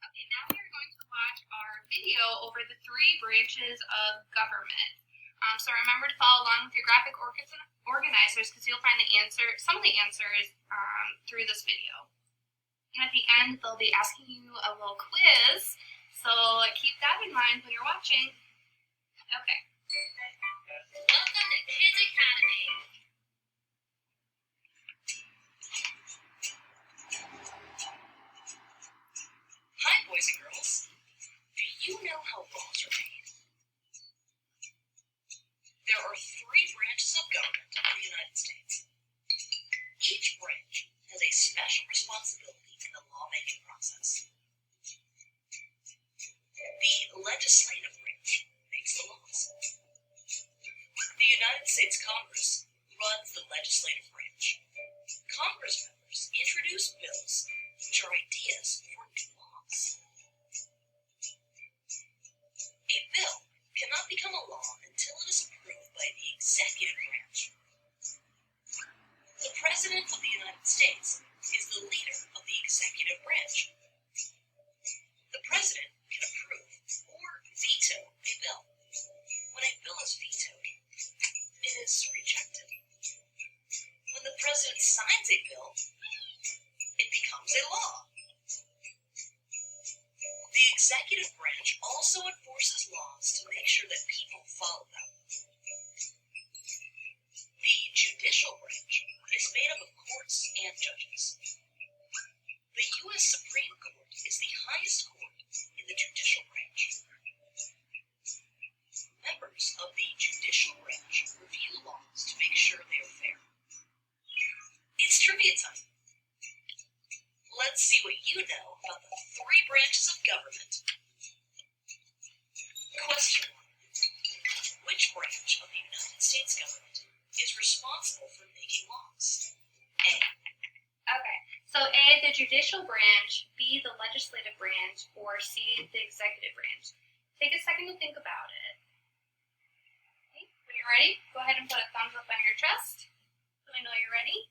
Okay, now we are going to watch our video over the three branches of government. So remember to follow along with your graphic organizers because you'll find some of the answers through this video. And at the end, they'll be asking you a little quiz, so keep that in mind when you're watching. Okay. Welcome to Kids Academy. Hi, boys and girls. Do you know how laws are made? There are three branches of government in the United States. Each branch has a special responsibility in the lawmaking process. The legislative branch makes the laws. The United States Congress runs the legislative branch. Congress members introduce bills which are ideas for new laws. A bill cannot become a law until it is approved by the executive branch. The President of the United States is the leader of the executive branch. The President can approve or veto a bill. When a bill is vetoed, it is rejected. When the President signs a bill, it becomes a law. The executive branch also enforces laws to make sure that people follow them. The judicial branch is made up of courts and judges. The U.S. Supreme Court is the highest court in the judicial branch. Members of the judicial branch review laws to make sure they are fair. It's trivia time. Let's see what you know about the three branches of government. Question 1. Which branch of the United States government is responsible for making laws? A. Okay, so A, the judicial branch, B, the legislative branch, or C, the executive branch. Take a second to think about it. Okay, when you're ready, go ahead and put a thumbs up on your chest so we know you're ready.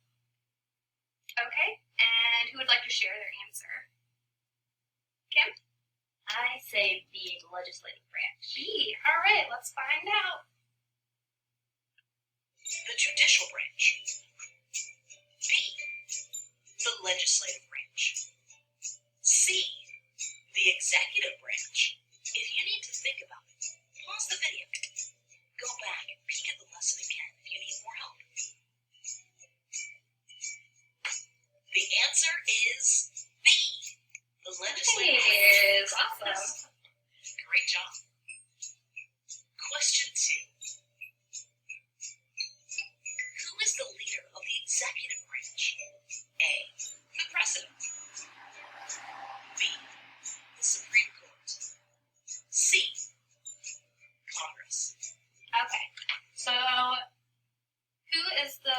Okay, and who would like to share their answer? Kim? I say B, the legislative branch. B. All right, let's find out. The judicial branch. B. The legislative branch. C. The executive branch. If you need to think about it, pause the video. Go back and peek at the lesson again if you need more help. The answer is B. The legislative branch. Yes, awesome. Great job. Question 2. Who is the leader of the executive branch? A. The President. B. The Supreme Court. C. Congress. Okay, so who is the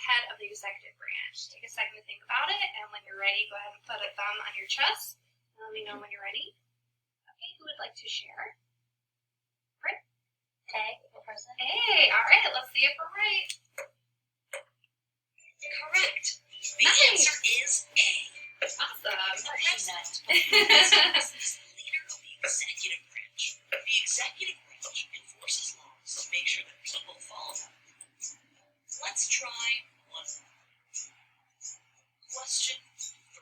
head of the executive branch? Take a second to think about it, and when you're ready, go ahead and put a thumb on your chest. Let me know when you're ready. Okay, who would like to share? Right? A, the president. Hey, all right, let's see if we're right. Correct. The Nice. answer is A. Awesome. The President is the leader of the executive branch. The executive branch enforces laws to make sure that people follow them. Let's try one more. Question 3.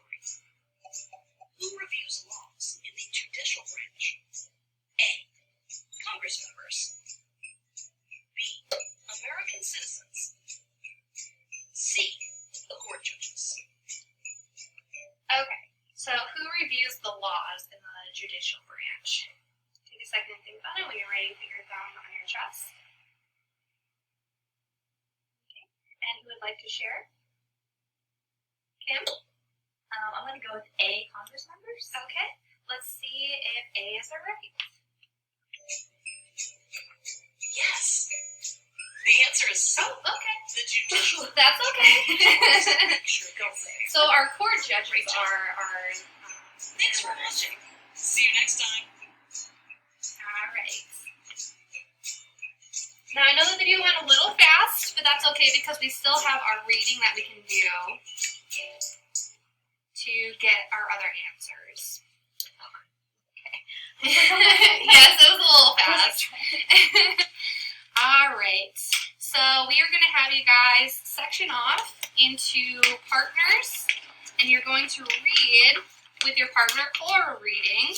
Who reviews laws in the judicial branch? A. Congress members. B. American citizens. C. The court judges. Okay, so who reviews the laws in the judicial branch? Take a second to think about it. When you're ready, put your thumb on your chest. Okay, and who would like to share? Kim? I'm going to go with A, Congress members. Okay, let's see if A is right. Yes. The answer is C. Oh, okay. The judicial. That's okay. Make sure they're fair. So our court judges are Thanks for watching. See you next time. all right. Now I know the video went a little fast, but that's okay because we still have our reading that we can do to get our other answers. Yes, it was a little fast. All right. So we are going to have you guys section off into partners, and you're going to read with your partner choral reading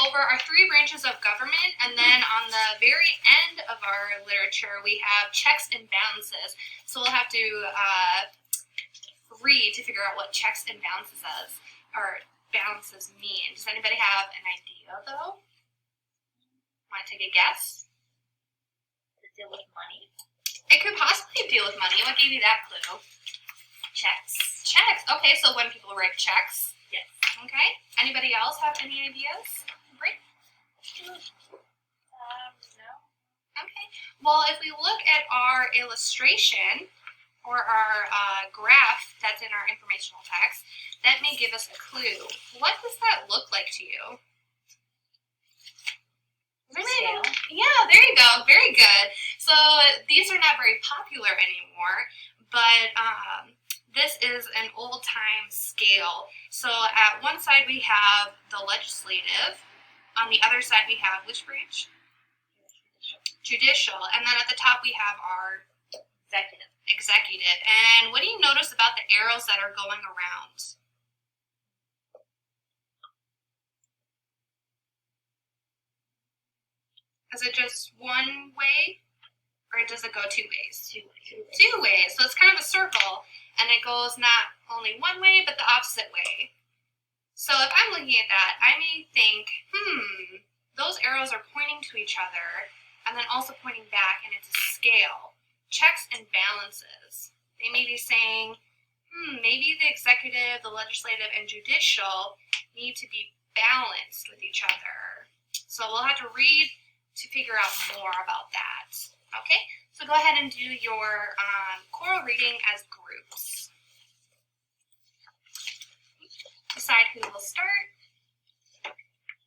over our three branches of government, and then on the very end of our literature, we have checks and balances. So we'll have to read to figure out what checks and balances mean. Does anybody have an idea, though? Want to take a guess? To deal with money. It could possibly deal with money. What gave you that clue? Checks. Checks. Okay, so when people write checks. Yes. Okay. Anybody else have any ideas? Great. No. Okay. Well, if we look at our illustration or our graph that's in our informational text, that may give us a clue. What does that look like to you? Scale. Yeah, there you go. Very good. So these are not very popular anymore, but this is an old-time scale. So at one side we have the legislative. On the other side we have which branch? Judicial. And then at the top we have our executive. And what do you notice about the arrows that are going around? Is it just one way, or does it go two ways? Two ways. So it's kind of a circle, and it goes not only one way, but the opposite way. So if I'm looking at that, I may think, those arrows are pointing to each other, and then also pointing back, and it's a scale. Checks and balances. They may be saying, maybe the executive, the legislative, and judicial need to be balanced with each other. So we'll have to read to figure out more about that. Okay, so go ahead and do your choral reading as groups. Decide who will start.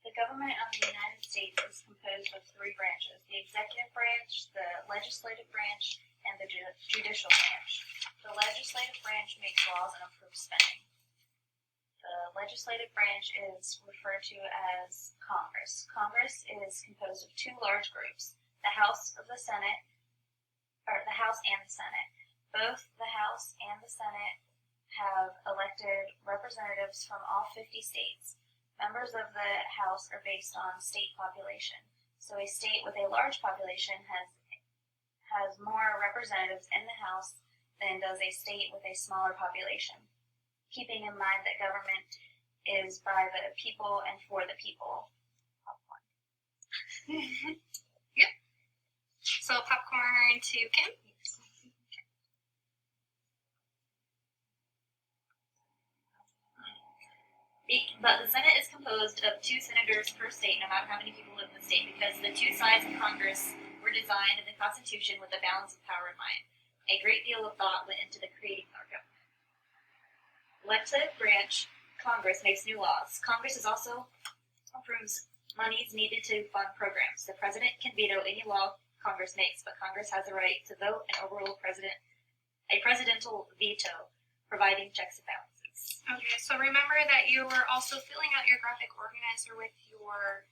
The government of the United States is composed of three branches: the executive branch, the legislative branch, and the judicial branch. The legislative branch makes laws and approves spending. The legislative branch is referred to as Congress. Congress is composed of two large groups, the House and the Senate. Both the House and the Senate have elected representatives from all 50 states. Members of the House are based on state population. So a state with a large population has more representatives in the House than does a state with a smaller population, keeping in mind that government is by the people and for the people. Yep. So popcorn to Kim. But the Senate is composed of 2 senators per state, no matter how many people live in the state, because the two sides of Congress were designed in the Constitution with a balance of power in mind. A great deal of thought went into the creating our government. Legislative branch, Congress makes new laws. Congress is also approves monies needed to fund programs. The president can veto any law Congress makes, but Congress has the right to vote and overrule a presidential veto, providing checks and balances. Okay, so remember that you were also filling out your graphic organizer with your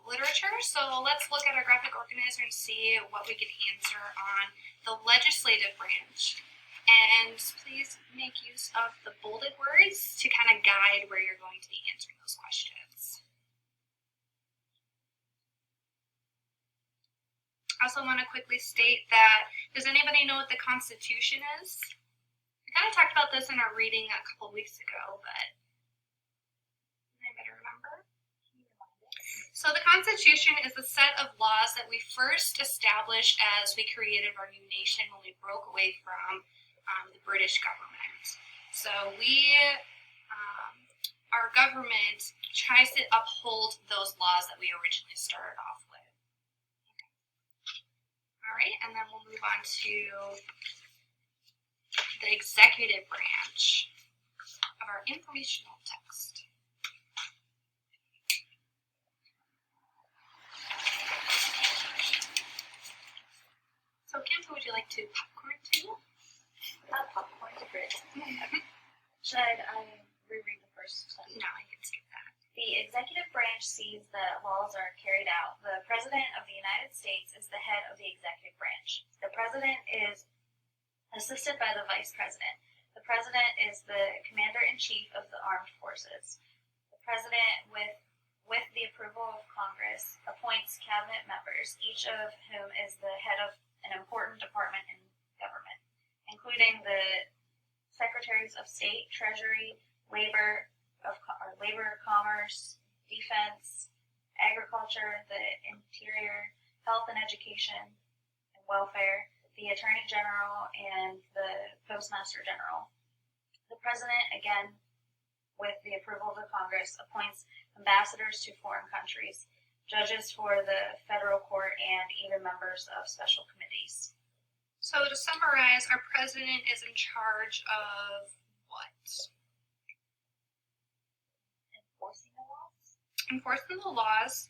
literature. So let's look at our graphic organizer and see what we can answer on the legislative branch. And please make use of the bolded words to kind of guide where you're going to be answering those questions. I also want to quickly state that, does anybody know what the Constitution is? We kind of talked about this in our reading a couple weeks ago, but anybody remember? So the Constitution is the set of laws that we first established as we created our new nation when we broke away from the British government. So our government tries to uphold those laws that we originally started off with. All right, and then we'll move on to the executive branch of our informational text. So Kim, who would you like to popcorn to? Not popcorn to grit. Should I reread the first sentence. No, I can skip that. The executive branch sees that laws are carried out. The President of the United States is the head of the executive branch. The President is assisted by the Vice President. The President is the Commander-in-Chief of the Armed Forces. The President, with the approval of Congress, appoints cabinet members, each of whom is the head of an important department in government, including the Secretaries of State, Treasury, Labor, Commerce, Defense, Agriculture, the Interior, Health and Education and Welfare, the Attorney General, and the Postmaster General. The President, again, with the approval of the Congress, appoints ambassadors to foreign countries, judges for the federal court, and even members of special committees. So to summarize, our president is in charge of what? Enforcing the laws,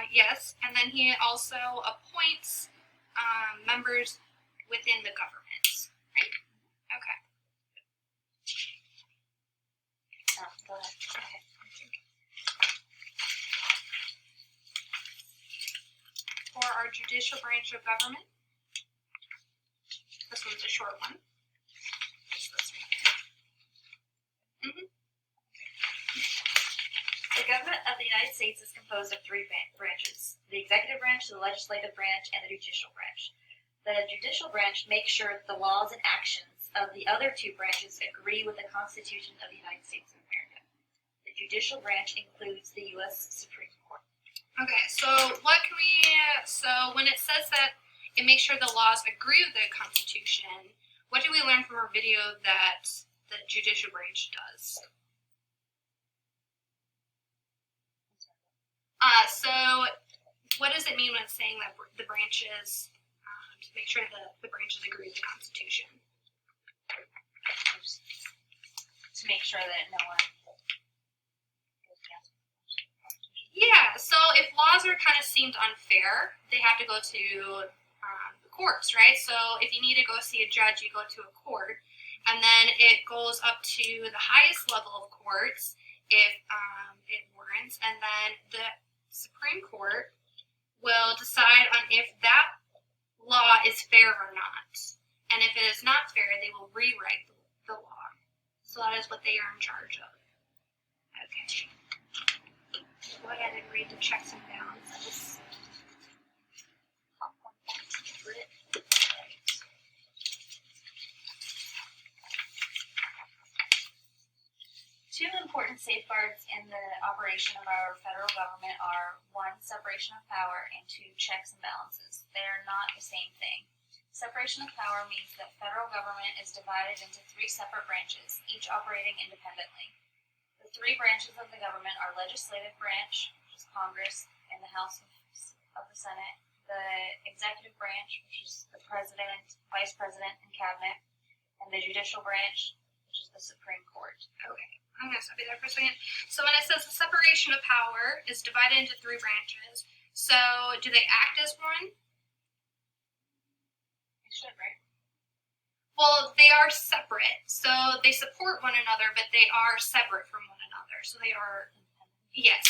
yes, and then he also appoints members within the government, right? Okay. Go ahead. Okay. For our judicial branch of government, this one's a short one. It's this one. The government of the United States is composed of three branches: the executive branch, the legislative branch, and the judicial branch. The judicial branch makes sure that the laws and actions of the other two branches agree with the Constitution of the United States of America. The judicial branch includes the U.S. Supreme Court. Okay, so when it says that it makes sure the laws agree with the Constitution, what do we learn from our video that the judicial branch does? So what does it mean when it's saying that the branches, to make sure that the branches agree with the Constitution? To make sure that no one goes against the Constitution. Yeah, so if laws are kind of seemed unfair, they have to go to the courts, right? So if you need to go see a judge, you go to a court, and then it goes up to the highest level of courts if it warrants, and then the Supreme Court will decide on if that law is fair or not. And if it is not fair, they will rewrite the law. So that is what they are in charge of. Okay. Go ahead and read the checks and balances. Two important safeguards in the operation of our federal government are: one, separation of power, and two, checks and balances. They are not the same thing. Separation of power means that federal government is divided into three separate branches, each operating independently. The three branches of the government are legislative branch, which is Congress and the House of the Senate, the executive branch, which is the President, Vice President, and Cabinet, and the judicial branch, which is the Supreme Court. Okay. I'm going to stop you there for a second. So when it says the separation of power is divided into three branches, so do they act as one? They should, right? Well, they are separate. So they support one another, but they are separate from one another. So they are, yes.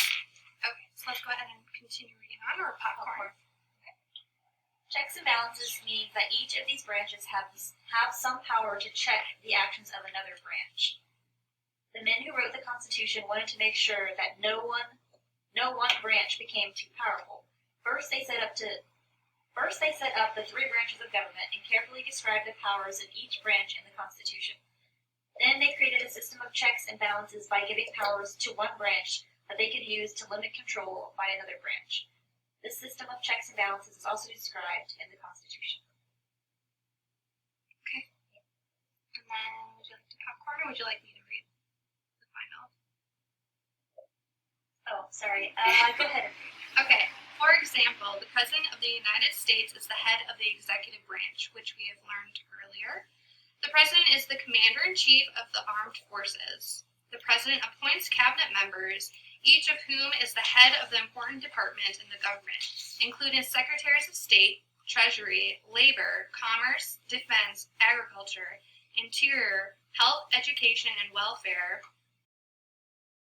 Okay, so let's go ahead and continue reading on, or popcorn. Okay. Checks and balances mean that each of these branches have some power to check the actions of another branch. The men who wrote the Constitution wanted to make sure that no one branch became too powerful. First, they set up the three branches of government and carefully described the powers of each branch in the Constitution. Then they created a system of checks and balances by giving powers to one branch that they could use to limit control by another branch. This system of checks and balances is also described in the Constitution. Okay. And then, would you like to popcorn, or would you like me to read the final? Oh, sorry. Go ahead. Okay. For example, the President of the United States is the head of the executive branch, which we have learned earlier. The President is the Commander-in-Chief of the Armed Forces. The President appoints cabinet members, each of whom is the head of the important department in the government, including Secretaries of State, Treasury, Labor, Commerce, Defense, Agriculture, Interior, Health, Education, and Welfare,